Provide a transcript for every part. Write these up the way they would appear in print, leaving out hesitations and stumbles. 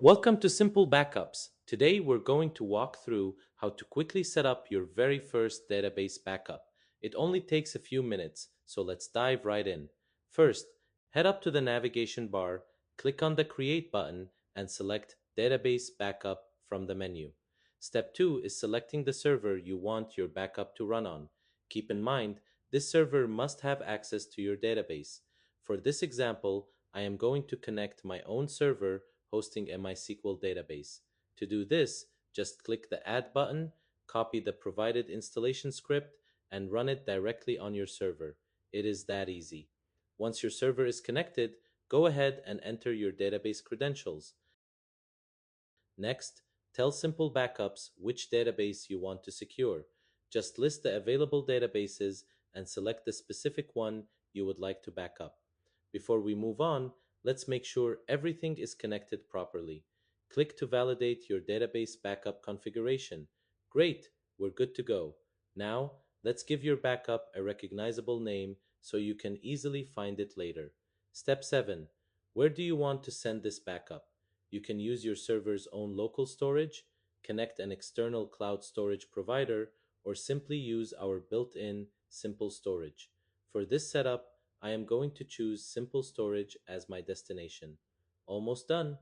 Welcome to Simple Backups. Today we're going to walk through how to quickly set up your very first database backup. It only takes a few minutes, so let's dive right in. First, head up to the navigation bar, click on the Create button, and select Database Backup from the menu. Step 2 is selecting the server you want your backup to run on. Keep in mind, this server must have access to your database. For this example, I am going to connect my own server hosting a MySQL database. To do this, just click the Add button, copy the provided installation script, and run it directly on your server. It is that easy. Once your server is connected, go ahead and enter your database credentials. Next, tell Simple Backups which database you want to secure. Just list the available databases and select the specific one you would like to back up. Before we move on, let's make sure everything is connected properly. Click to validate your database backup configuration. Great, we're good to go. Now, let's give your backup a recognizable name so you can easily find it later. Step 7. Where do you want to send this backup? You can use your server's own local storage, connect an external cloud storage provider, or simply use our built-in Simple Storage. For this setup, I am going to choose Simple Storage as my destination. Almost done.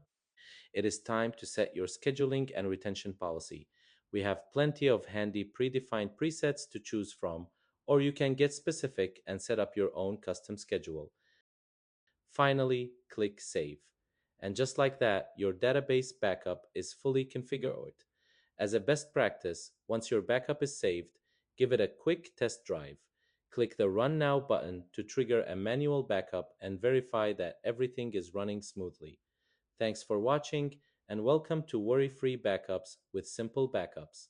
It is time to set your scheduling and retention policy. We have plenty of handy predefined presets to choose from, or you can get specific and set up your own custom schedule. Finally, click Save. And just like that, your database backup is fully configured. As a best practice, once your backup is saved, give it a quick test drive. Click the Run Now button to trigger a manual backup and verify that everything is running smoothly. Thanks for watching, and welcome to Worry Free Backups with Simple Backups.